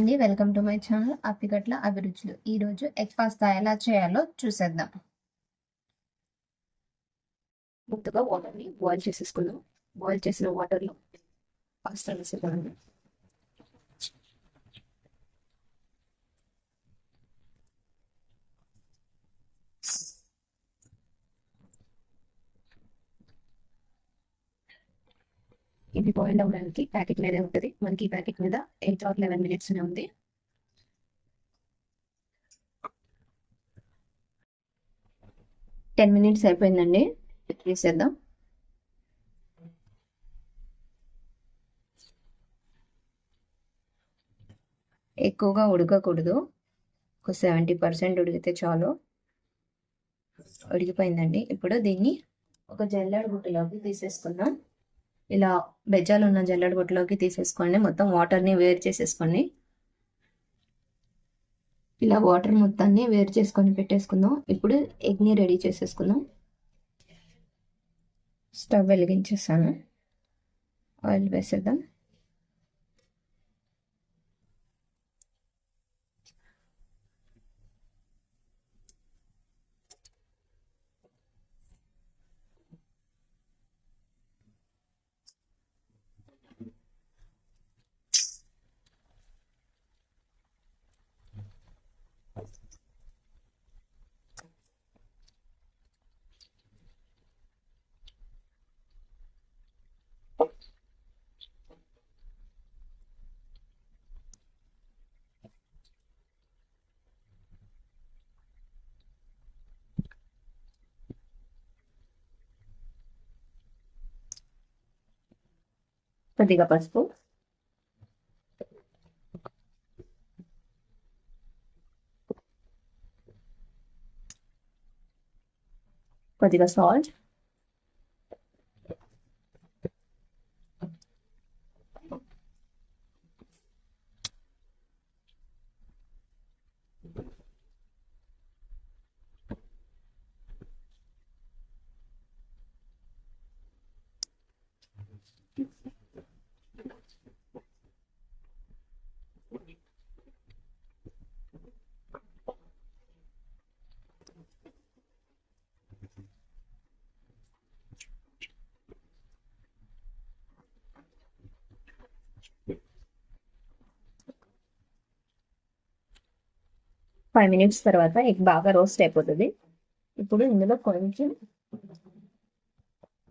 అండి, welcome to my channel Appigatla అభిరుచులు. ఈరోజు ఎగ్ పాస్తా ఎలా చేయాలో చూసేద్దాం. ముందుగా వాటర్ని బాయిల్ చేసేసుకుందాం. బాయిల్ చేసిన వాటర్లో పాస్తా వేసేద్దామండి. ఇది బాయిల్ అవ్వడానికి ప్యాకెట్ మీదే ఉంటుంది. మనకి ఈ ప్యాకెట్ మీద 8 or 11 minutes ఉంది. టెన్ మినిట్స్ అయిపోయిందండి, తీసేద్దాం. ఎక్కువగా ఉడకకూడదు, ఒక 70% ఉడికితే చాలు. ఉడికిపోయిందండి. ఇప్పుడు దీన్ని ఒక జల్లెడ గుట్టలోకి తీసేసుకుందాం. ఇలా బెజ్జాలు ఉన్న జల్లెడ గుట్టలోకి తీసేసుకోండి. మొత్తం వాటర్ని వేరు చేసేసుకోండి. ఇలా వాటర్ మొత్తాన్ని వేరు చేసుకొని పెట్టేసుకుందాం. ఇప్పుడు ఎగ్ని రెడీ చేసేసుకుందాం. స్టవ్ వెలిగించేసాను, ఆయిల్ వేసేద్దాం. కొద్దిగా పసుపు, కొద్దిగా సాల్ట్, ఫైవ్ మినిట్స్ తర్వాత ఎగ్ బాగా రోస్ట్ అయిపోతుంది. ఇప్పుడు ఇందులో కొంచెం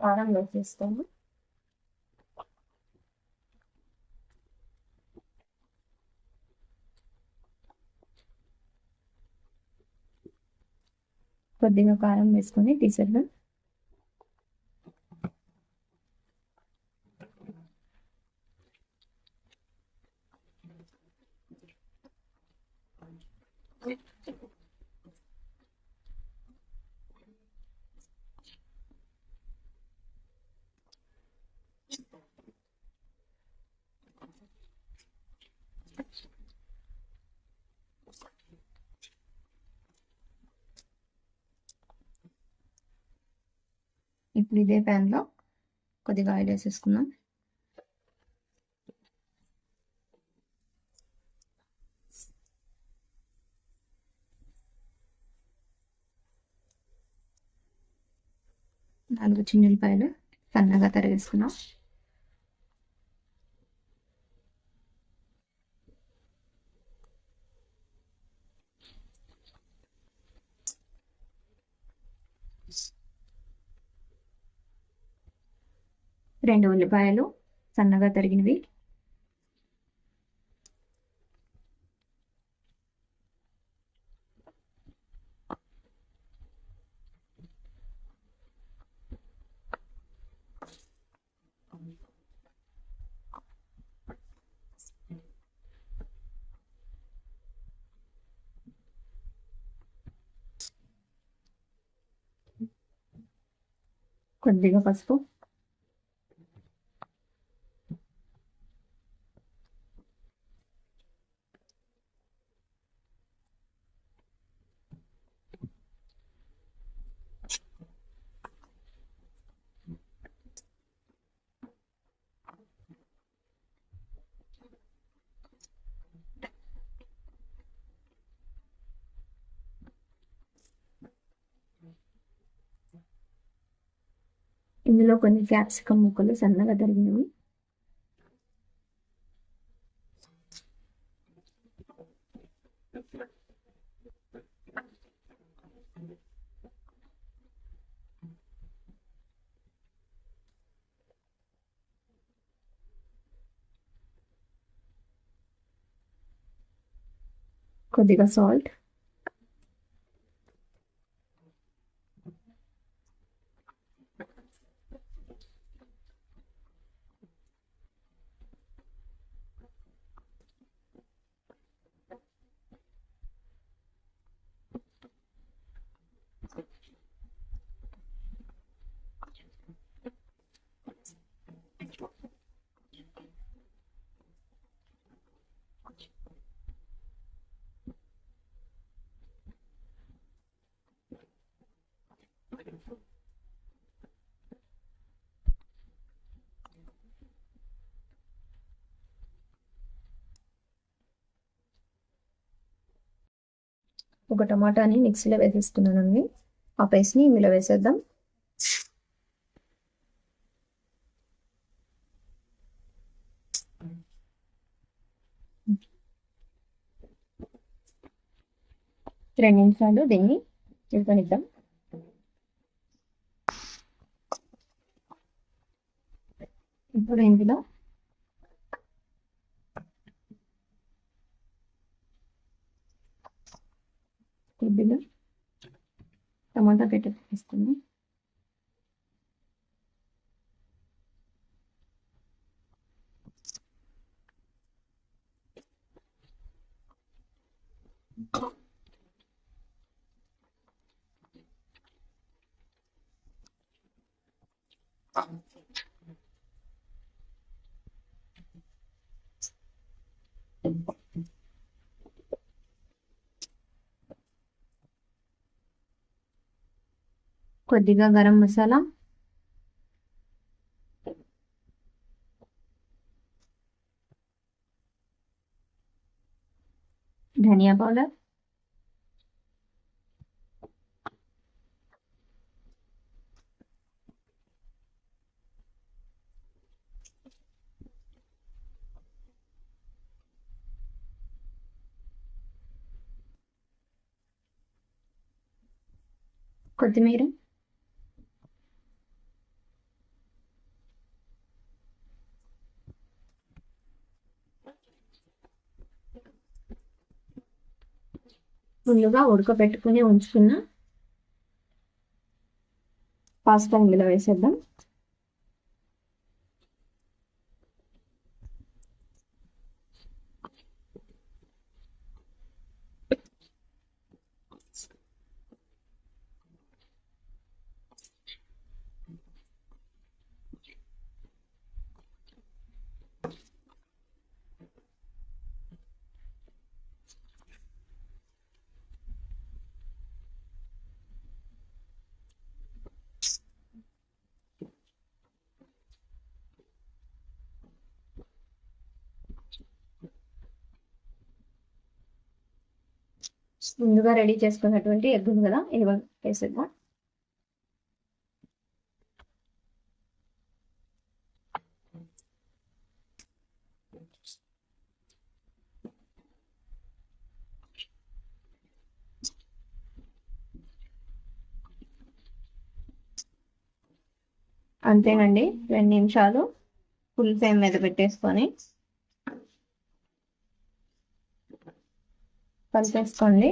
కారం వేసేస్తాము. కొద్దిగా కారం వేసుకొని తీసేద్దాం. ఇప్పుడు ఇదే ప్యాన్లో కొద్దిగా ఆయిల్ వేసేసుకుందాం. నాలుగు చిన్నులపాయలు సన్నగా తరిగేసుకున్నాం. రెండు ఉల్లిపాయలు సన్నగా తరిగినవి, కొద్దిగా పసుపు, ఇందులో కొన్ని క్యాప్సికమ్ ముక్కలు సన్నగా తరిగినవి, కొద్దిగా సాల్ట్, ఒక టమాటాని మిక్సీలో వేసేసుకున్నానండి. ఆ పేస్ట్ని ఇందులో వేసేద్దాం. రెండు నిమిషాలు దీన్ని ఉడకనిద్దాం. ఇప్పుడు ఇందులో కొద్దిగా టమాటా పెట్టి వేసుకుందాం. కొద్దిగా గరం మసాలా, ధనియా పౌడర్, కొత్తిమీర, ముందుగా ఉడకబెట్టుకుని ఉంచుకున్న పాస్తా ఇందులో వేసేద్దాం. ముందుగా రెడీ చేసుకున్నటువంటి ఎగ్ ఉంది కదా, ఇది వేసేద్దాం. అంతేనండి, 2 నిమిషాలు ఫుల్ ఫ్లేమ్ మీద పెట్టేసుకొని కలిపేసుకోండి.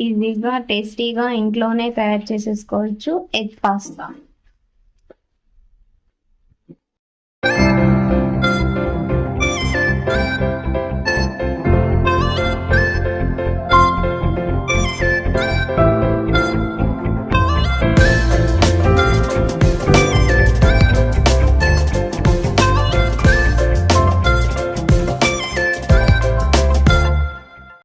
ఈజీగా టేస్టీగా ఇంట్లోనే తయారు చేసేసుకోవచ్చు ఎగ్ పాస్తా.